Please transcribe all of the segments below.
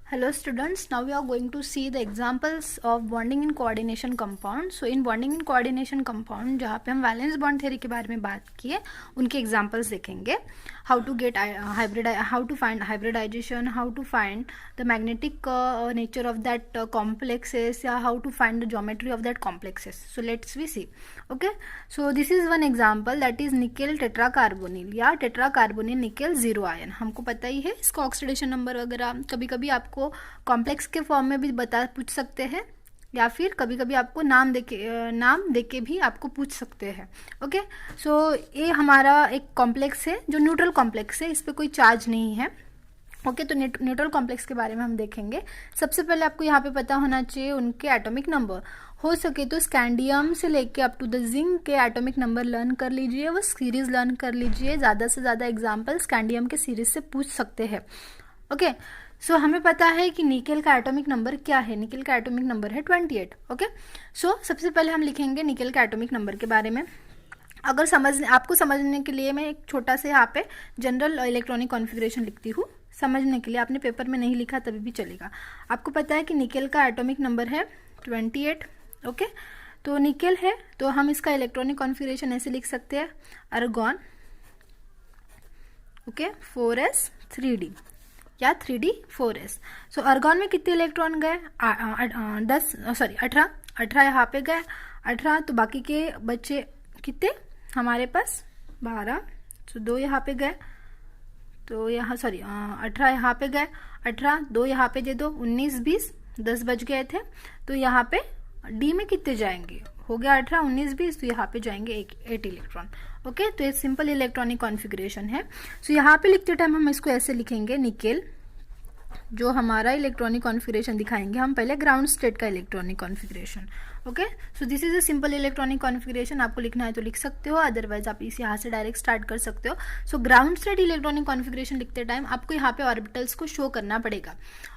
Hello students, now we are going to see the examples of bonding in coordination compound. So in bonding in coordination compound जहाँ पे हम valence bond theory के बारे में बात किए उनके एग्जांपल्स देखेंगे. How to get how to find hybridisation, how to find the magnetic nature of that complexes या how to find the geometry of that complexes. So let's we see. Okay, so this is one example that is nickel tetracarbonyl या tetracarbonyl nickel zero ion. हमको पता ही है इसका oxidation number वगैरह. कभी कभी आपको कॉम्प्लेक्स के फॉर्म में भी पूछ सकते हैं या फिर कभी कभी आपको नाम देके भी आपको पूछ सकते हैं. ओके, सो ये हमारा एक कॉम्प्लेक्स है जो न्यूट्रल कॉम्प्लेक्स है, इस पर कोई चार्ज नहीं है. ओके, तो न्यूट्रल कॉम्प्लेक्स के बारे में हम देखेंगे. सबसे पहले आपको यहाँ पे पता होना चाहिए उनके एटॉमिक नंबर. हो सके तो स्कैंडियम से लेके अप टू द जिंक के एटॉमिक नंबर लर्न कर लीजिए, वो सीरीज लर्न कर लीजिए. ज़्यादा से ज़्यादा एग्जाम्पल स्कैंडियम के सीरीज से पूछ सकते हैं. ओके, सो हमें पता है कि निकेल का एटॉमिक नंबर क्या है. निकेल का एटॉमिक नंबर है 28. ओके, सो सबसे पहले हम लिखेंगे निकेल का एटॉमिक नंबर के बारे में. अगर आपको समझने के लिए मैं एक छोटा से यहाँ पे जनरल इलेक्ट्रॉनिक कॉन्फ़िगरेशन लिखती हूँ. समझने के लिए आपने पेपर में नहीं लिखा तभी भी चलेगा. आपको पता है कि निकेल का एटॉमिक नंबर है 28. ओके, तो निकेल है तो हम इसका इलेक्ट्रॉनिक कॉन्फ़िगरेशन ऐसे लिख सकते हैं, अर्गॉन. ओके, 4s 3d या 3d 4s. सो अर्गॉन में कितने इलेक्ट्रॉन गए? 18 यहाँ पे गए. 18 तो बाकी के बच्चे कितने हमारे पास? 12. सो 2 यहाँ पे गए, तो यहाँ 18 यहाँ पे गए. 18 2 यहाँ पे दे दो, 19 20 10 बच गए थे. तो यहाँ पे डी में कितने जाएंगे? हो गया 18 19 20, तो यहाँ पे जाएंगे 8 इलेक्ट्रॉन. ओके, तो ये सिंपल इलेक्ट्रॉनिक कॉन्फ़िगरेशन है. सो यहाँ पे लिखते टाइम हम इसको ऐसे लिखेंगे, निकेल जो हमारा इलेक्ट्रॉनिक कॉन्फ़िगरेशन दिखाएंगे हम पहले ग्राउंड स्टेट का electronic configuration. Okay, so this is a simple electronic configuration. आपको लिखना है तो लिख सकते हो, अदरवाइज आप इस यहाँ से डायरेक्ट स्टार्ट कर सकते हो. So ground state electronic configuration लिखते टाइम आपको यहाँ पे ऑर्बिटल्स को शो करना पड़ेगा.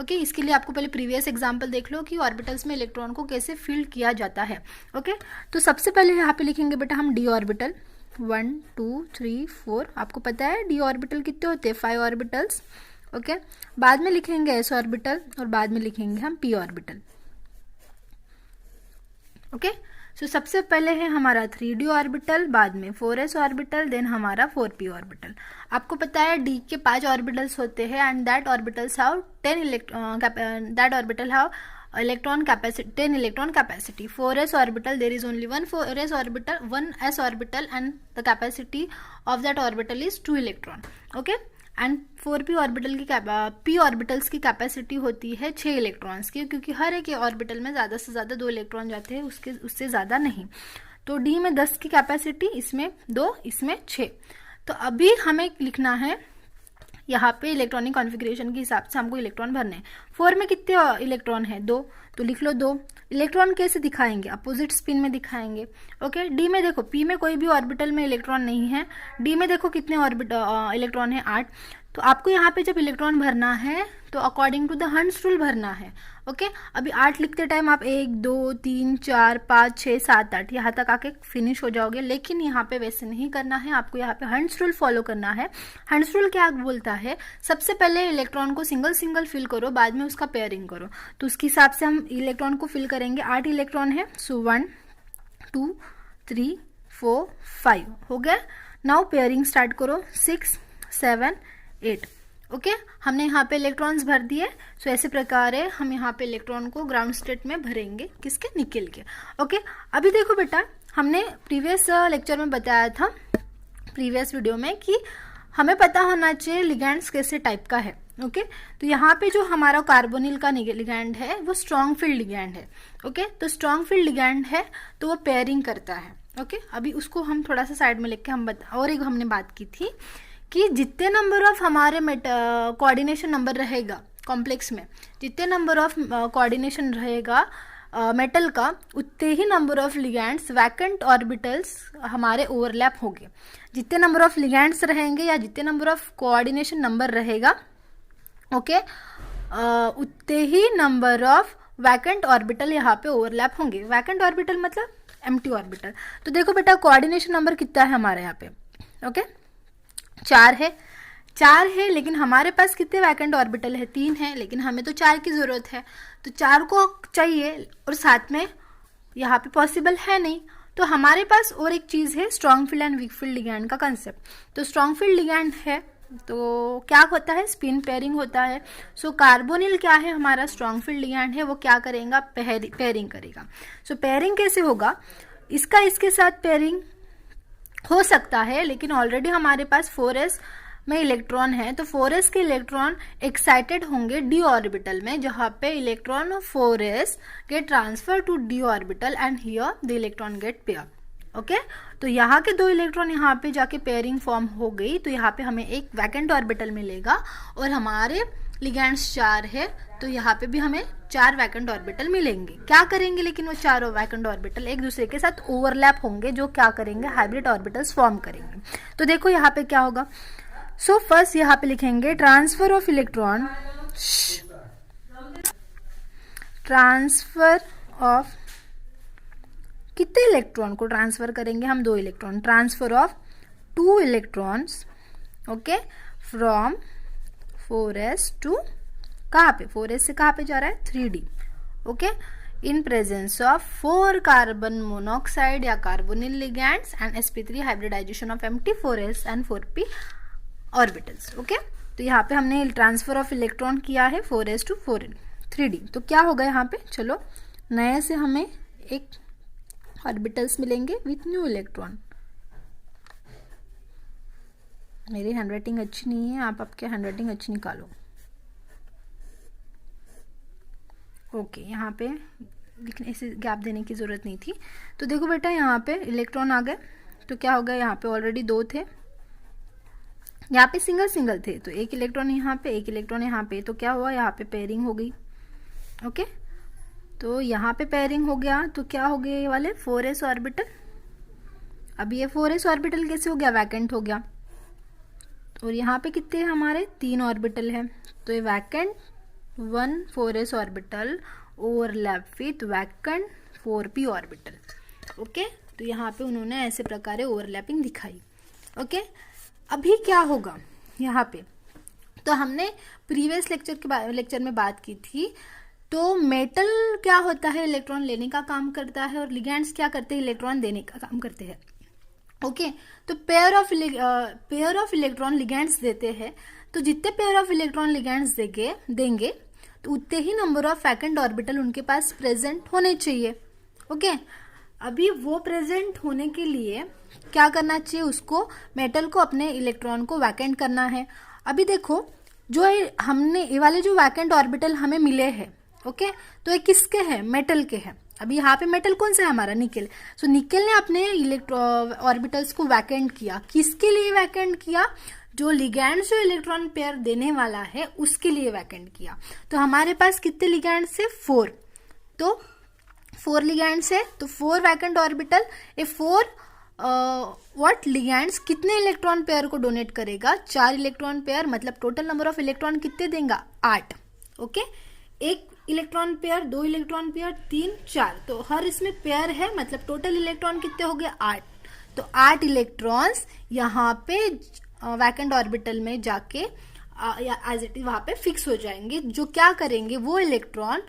ओके, इसके लिए आपको पहले प्रीवियस एग्जाम्पल देख लो कि ऑर्बिटल्स में इलेक्ट्रॉन को कैसे फील्ड किया जाता है. ओके, तो सबसे पहले यहाँ पे लिखेंगे बेटा हम डी ऑर्बिटल. 1 2 3 4. आपको पता है डी ऑर्बिटल कितने होते हैं? 5 ऑर्बिटल्स. ओके, बाद में लिखेंगे एस ऑर्बिटल और बाद में लिखेंगे हम पी ऑर्बिटल. ओके, सो सबसे पहले है हमारा 3d ऑर्बिटल, बाद में 4s ऑर्बिटल, देन हमारा 4p ऑर्बिटल. आपको पता है डी के 5 ऑर्बिटल्स होते हैं and that orbitals have 10 electron capacity. 4s orbital there is only 1 s orbital and the capacity of that orbital is 2 electron. Okay, and 4p orbital की p orbitals की capacity होती है 6 इलेक्ट्रॉन्स की, क्योंकि हर एक ऑर्बिटल में ज़्यादा से ज़्यादा 2 इलेक्ट्रॉन जाते हैं, उससे ज़्यादा नहीं. तो d में 10 की कैपेसिटी, इसमें 2, इसमें 6. तो अभी हमें लिखना है यहाँ पे इलेक्ट्रॉनिक कॉन्फ़िगरेशन के हिसाब से हमको इलेक्ट्रॉन भरने हैं. 4 में कितने इलेक्ट्रॉन है? 2, तो लिख लो 2. इलेक्ट्रॉन कैसे दिखाएंगे? अपोजिट स्पिन में दिखाएंगे. ओके, डी में देखो, पी में कोई भी ऑर्बिटल में इलेक्ट्रॉन नहीं है. डी में देखो कितने इलेक्ट्रॉन है? 8. तो आपको यहाँ पे जब इलेक्ट्रॉन भरना है तो अकॉर्डिंग टू द हंस रूल भरना है. ओके, अभी 8 लिखते टाइम आप 1 2 3 4 5 6 7 8 यहाँ तक आके फिनिश हो जाओगे. लेकिन यहाँ पे वैसे नहीं करना है, आपको यहाँ पे हंस रूल फॉलो करना है. हंस रूल क्या बोलता है? सबसे पहले इलेक्ट्रॉन को सिंगल सिंगल फिल करो, बाद में उसका पेयरिंग करो. तो उसके हिसाब से हम इलेक्ट्रॉन को फिल करेंगे. 8 इलेक्ट्रॉन है, सो 1 2 3 4 5 हो गया. नाउ पेयरिंग स्टार्ट करो. 6 7 8. ओके, हमने यहाँ पे इलेक्ट्रॉन्स भर दिए. सो ऐसे प्रकार है हम यहाँ पे इलेक्ट्रॉन को ग्राउंड स्टेट में भरेंगे. किसके? निकेल के. ओके, अभी देखो बेटा, हमने प्रीवियस लेक्चर में बताया था, प्रीवियस वीडियो में, कि हमें पता होना चाहिए लिगैंड्स कैसे टाइप का है. ओके, तो यहाँ पे जो हमारा कार्बोनिल का लिगैंड है वो स्ट्रॉन्ग फील्ड लिगैंड है. ओके, तो स्ट्रॉन्ग फील्ड लिगैंड है तो वो पेयरिंग करता है. ओके, अभी उसको हम थोड़ा सा साइड में लेके और एक हमने बात की थी कि जितने नंबर ऑफ हमारे कोऑर्डिनेशन नंबर रहेगा कॉम्प्लेक्स में, जितने नंबर ऑफ कोऑर्डिनेशन रहेगा मेटल का, उतने ही number of ligands vacant orbitals हमारे ओवरलैप होंगे. जितने नंबर ऑफ लिगैंड्स रहेंगे या जितने नंबर ऑफ कोऑर्डिनेशन नंबर रहेगा, ओके, उतने ही नंबर ऑफ वैकेंट ऑर्बिटल यहाँ पे ओवरलैप होंगे. वैकेंट ऑर्बिटल मतलब एम्प्टी ऑर्बिटल. तो देखो बेटा, कोऑर्डिनेशन नंबर कितना है हमारे यहाँ पे? ओके, 4 है. 4 है, लेकिन हमारे पास कितने वैकेंट ऑर्बिटल है? 3 है, लेकिन हमें तो 4 की ज़रूरत है, तो 4 को चाहिए और साथ में यहाँ पे पॉसिबल है नहीं। तो हमारे पास और एक चीज़ है strong field and weak field ligand का कंसेप्ट। तो स्ट्रॉन्ग फील्ड लिगैंड है तो क्या होता है? स्पिन पेयरिंग होता है। सो कार्बोनिल क्या है? हमारा स्ट्रॉन्ग फील्ड लिगैंड है, वो क्या करेगा? पेयरिंग करेगा। सो पेयरिंग कैसे होगा? इसका इसके साथ पेयरिंग हो सकता है, लेकिन ऑलरेडी हमारे पास 4s में इलेक्ट्रॉन है, तो 4s के इलेक्ट्रॉन एक्साइटेड होंगे डी ऑर्बिटल में, जहाँ पे electron of 4s get transfer to D orbital and here the electron get pair. Okay, तो यहाँ के 2 इलेक्ट्रॉन यहाँ पे जाके पेयरिंग फॉर्म हो गई, तो यहाँ पे हमें एक वैकेंट ऑर्बिटल मिलेगा और हमारे लिगैंड्स 4 है, तो यहाँ पे भी हमें 4 वैकेंट ऑर्बिटल मिलेंगे। क्या करेंगे? लेकिन वो चारों वैकेंट ऑर्बिटल एक दूसरे के साथ ओवरलैप होंगे, जो क्या करेंगे? हाइब्रिड ऑर्बिटल्स फॉर्म करेंगे। तो देखो यहाँ पे क्या होगा। सो फर्स्ट यहाँ पे लिखेंगे transfer of electron, transfer of कितने इलेक्ट्रॉन को ट्रांसफर करेंगे हम? 2 electron. Transfer of 2 electrons, okay, from 4s to कहाँ पे? 4s से कहाँ पे जा रहा है? 3d, okay, in presence of 4 carbon monoxide या carbonyl ligands and sp3 hybridisation of MT4s and 4p orbitals. Okay, तो यहाँ पे हमने ट्रांसफर ऑफ इलेक्ट्रॉन किया है 4s टू 3d। तो क्या होगा यहाँ पे? चलो नए से हमें एक ऑर्बिटल्स मिलेंगे विथ न्यू इलेक्ट्रॉन। मेरी हैंडराइटिंग अच्छी नहीं है, आप आपके हैंडराइटिंग अच्छी निकालो। ओके, यहाँ पे लेकिन ऐसे गैप देने की ज़रूरत नहीं थी। तो देखो बेटा, यहाँ पे इलेक्ट्रॉन आ गए, तो क्या हो गया? यहाँ पे ऑलरेडी 2 थे, यहाँ पे सिंगल थे, तो एक इलेक्ट्रॉन यहाँ पे, एक इलेक्ट्रॉन यहाँ पे, तो क्या हुआ? यहाँ पे पेयरिंग हो गई। ओके, तो यहाँ पे पेयरिंग हो गया, तो क्या हो गए ये वाले 4s ऑर्बिटल। अब ये 4s ऑर्बिटल कैसे हो गया? वैकेंट हो गया। और यहाँ पे कितने हमारे? 3 ऑर्बिटल है, तो ये vacant 1 4s orbital overlap with vacant 4p orbital. Okay, तो यहाँ पे उन्होंने ऐसे प्रकार ओवरलैपिंग दिखाई। ओके, अभी क्या होगा यहाँ पे? तो हमने प्रीवियस लेक्चर में बात की थी। तो मेटल क्या होता है? इलेक्ट्रॉन लेने का काम करता है, और लिगैंड्स क्या करते हैं? इलेक्ट्रॉन देने का काम करते हैं। ओके, तो पेयर ऑफ इलेक्ट्रॉन लिगैंड्स देते हैं, तो जितने पेयर ऑफ इलेक्ट्रॉन लिगैंड्स देंगे तो उतने ही नंबर ऑफ वैकेंट ऑर्बिटल उनके पास प्रेजेंट होने चाहिए। ओके, अभी वो प्रेजेंट होने के लिए क्या करना चाहिए? उसको मेटल को अपने इलेक्ट्रॉन को वैकेंट करना है। अभी देखो, जो हमने ये वाले जो वैकेंट ऑर्बिटल हमें मिले हैं, ओके, तो ये किसके हैं? मेटल के हैं। अभी यहाँ पे मेटल कौन सा है? हमारा निकेल। सो निकेल ने अपने ऑर्बिटल्स को वैकेंट किया। किसके लिए वैकेंट किया? जो लिगैंड जो इलेक्ट्रॉन पेयर देने वाला है उसके लिए वैकेंट किया। तो हमारे पास कितने लिगैंड है? 4। तो 4 लिगैंड्स है, तो 4 वैकेंट ऑर्बिटल। ये 4 व्हाट लिगैंड्स कितने इलेक्ट्रॉन पेयर को डोनेट करेगा? 4 इलेक्ट्रॉन पेयर, मतलब टोटल नंबर ऑफ इलेक्ट्रॉन कितने देगा? 8। ओके, एक इलेक्ट्रॉन पेयर, 2 इलेक्ट्रॉन पेयर, 3, 4, तो हर इसमें पेयर है, मतलब टोटल इलेक्ट्रॉन कितने हो गए? 8। तो 8 इलेक्ट्रॉन्स यहाँ पे वैकेंट ऑर्बिटल में जाके एज इट इज वहाँ पे फिक्स हो जाएंगे। जो क्या करेंगे? वो इलेक्ट्रॉन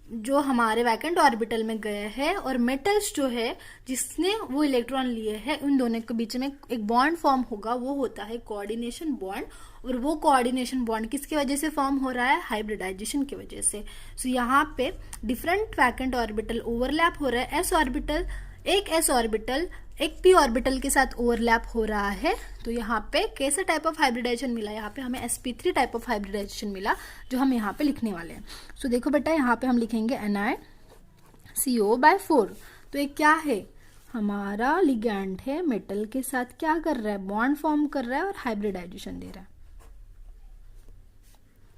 जो हमारे वैकेंट ऑर्बिटल में गए हैं और मेटल्स जो है जिसने वो इलेक्ट्रॉन लिए हैं, उन दोनों के बीच में एक बॉन्ड फॉर्म होगा, वो होता है कोऑर्डिनेशन बॉन्ड। और वो कोऑर्डिनेशन बॉन्ड किसकी वजह से फॉर्म हो रहा है? हाइब्रिडाइजेशन की वजह से। सो यहाँ पे डिफरेंट वैकेंट ऑर्बिटल ओवरलैप हो रहा है। एस ऑर्बिटल, एक एस ऑर्बिटल एक पी ऑर्बिटल के साथ ओवरलैप हो रहा है। तो यहाँ पे कैसा टाइप ऑफ हाइब्रिडाइजेशन मिला? यहाँ पे हमें sp3 टाइप ऑफ हाइब्रिडाइजेशन मिला, जो हम यहाँ पे लिखने वाले हैं। सो देखो बेटा, यहाँ पे हम लिखेंगे NiCO/4। तो ये क्या है? हमारा लिगैंड है, मेटल के साथ क्या कर रहा है? बॉन्ड फॉर्म कर रहा है और हाइब्रिडाइजेशन दे रहा है।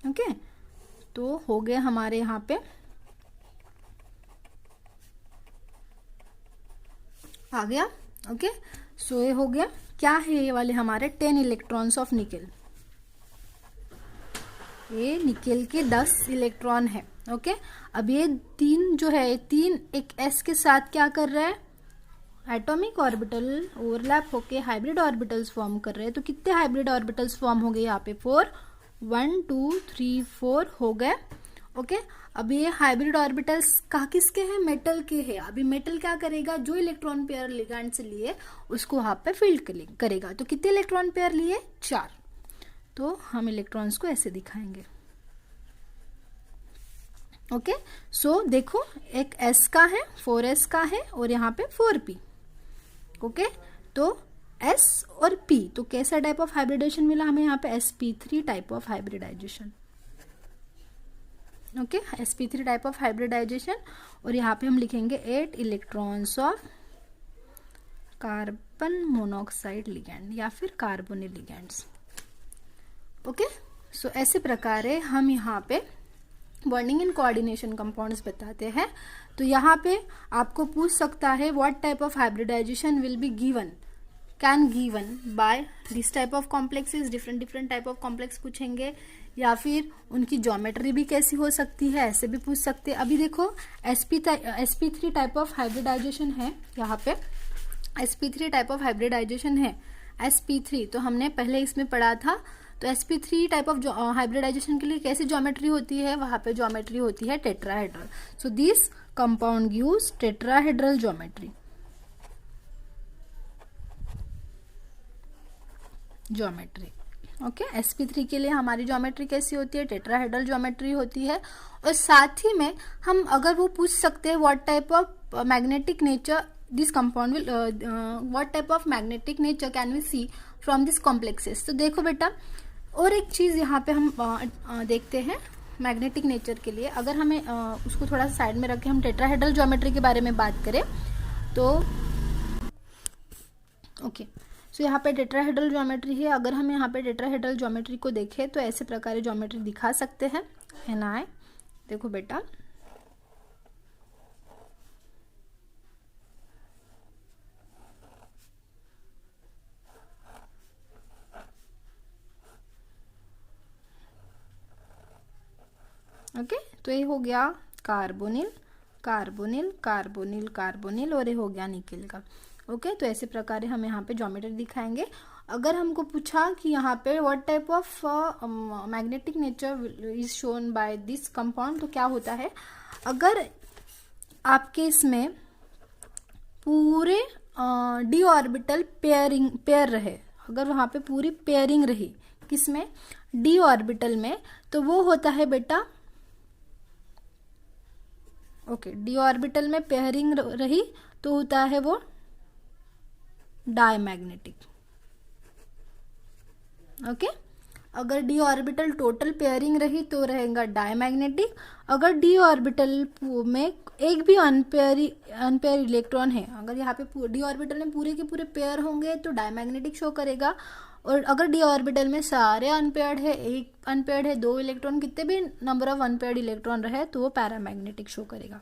ओके, तो हो गया हमारे यहाँ पे आ गया। ओके, सो ये हो गया। क्या है ये वाले हमारे 10 इलेक्ट्रॉन्स ऑफ निकेल। ये निकेल के 10 इलेक्ट्रॉन है। ओके, अब ये 3 जो है, 3 एक एस के साथ क्या कर रहा है? एटॉमिक ऑर्बिटल ओवरलैप होके हाइब्रिड ऑर्बिटल्स फॉर्म कर रहे हैं। तो कितने हाइब्रिड ऑर्बिटल्स फॉर्म हो गए यहाँ पे? 4, 1 2 3 4 हो गए। ओके, अब ये हाइब्रिड ऑर्बिटल्स किसके हैं? मेटल के हैं। अभी मेटल क्या करेगा? जो इलेक्ट्रॉन पेयर लिगैंड से लिए उसको वहाँ पे फील्ड करेगा। तो कितने इलेक्ट्रॉन पेयर लिए? 4। तो हम इलेक्ट्रॉन्स को ऐसे दिखाएंगे। ओके, सो देखो एक s का है, 4s का है और यहाँ पे 4p। ओके, तो s और p, तो कैसा टाइप ऑफ हाइब्रिडाइजेशन मिला हमें यहाँ पे? sp3 type of hybridization. Okay, sp3 type of hybridization. और यहाँ पे हम लिखेंगे 8 electrons of carbon monoxide ligand या फिर कार्बोनिल लिगैंड्स। ओके, सो ऐसे प्रकार हम यहाँ पे बॉन्डिंग एंड कोऑर्डिनेशन कंपाउंड्स बताते हैं। तो यहाँ पे आपको पूछ सकता है what type of hybridization will be given, can given by this type of complexes. Different type of complex पूछेंगे, या फिर उनकी ज्योमेट्री भी कैसी हो सकती है, ऐसे भी पूछ सकते हैं। अभी देखो sp3 टाइप ऑफ हाइब्रिडाइजेशन है, यहाँ पे sp3 टाइप ऑफ हाइब्रिडाइजेशन है। sp3 तो हमने पहले इसमें पढ़ा था। तो sp3 टाइप ऑफ हाइब्रिडाइजेशन के लिए कैसी ज्योमेट्री होती है? वहां पे ज्योमेट्री होती है tetrahedral. So this compound gives tetrahedral geometry. Okay, sp3 के लिए हमारी ज्योमेट्री कैसी होती है? टेट्राहेड्रल ज्योमेट्री होती है। और साथ ही में हम अगर वो पूछ सकते हैं what type of magnetic nature this compound will, what type of magnetic nature can we see from this complexes. तो देखो बेटा, और एक चीज यहाँ पे हम देखते हैं मैग्नेटिक नेचर के लिए। अगर हमें उसको थोड़ा सा साइड में रखें, हम टेट्राहेड्रल ज्योमेट्री के बारे में बात करें तो ओके, सो यहाँ पे टेट्राहेड्रल ज्योमेट्री है। अगर हम यहाँ पे टेट्राहेड्रल ज्योमेट्री को देखें तो ऐसे प्रकार ज्योमेट्री दिखा सकते हैं। Ni, देखो बेटा, ओके, तो ये हो गया कार्बोनिल कार्बोनिल कार्बोनिल कार्बोनिल और ये हो गया निकेल का। ओके, तो ऐसे प्रकार हम यहाँ पे ज्योमेट्री दिखाएंगे। अगर हमको पूछा कि यहाँ पे what type of magnetic nature is shown by this compound, तो क्या होता है? अगर आपके इसमें पूरे डी ऑर्बिटल पेयर रहे, अगर वहां पे पूरी पेयरिंग रही किसमें? डी ऑर्बिटल में, तो वो होता है बेटा, ओके, डी ऑर्बिटल में पेयरिंग रही तो होता है वो डायमैग्नेटिक। ओके, अगर डी ऑर्बिटल टोटल पेयरिंग रही तो रहेगा डायमैग्नेटिक। अगर डी ऑर्बिटल में एक भी अनपेयर इलेक्ट्रॉन है, अगर यहाँ पे डी ऑर्बिटल में पूरे के पूरे पेयर होंगे तो डायमैग्नेटिक शो करेगा। और अगर डी ऑर्बिटल में सारे अनपेयर्ड है, एक अनपेयर्ड है, 2 इलेक्ट्रॉन, कितने भी नंबर ऑफ अनपेयर्ड इलेक्ट्रॉन रहे तो वो पैरामैग्नेटिक शो करेगा,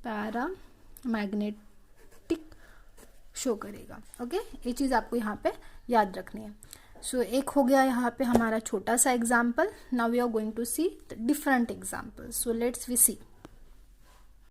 पैरामैग्नेटिक शो करेगा। ओके, ये चीज आपको यहाँ पे याद रखनी है। सो एक हो गया यहाँ पे हमारा छोटा सा example. Now we are going to see different example. So let's we C.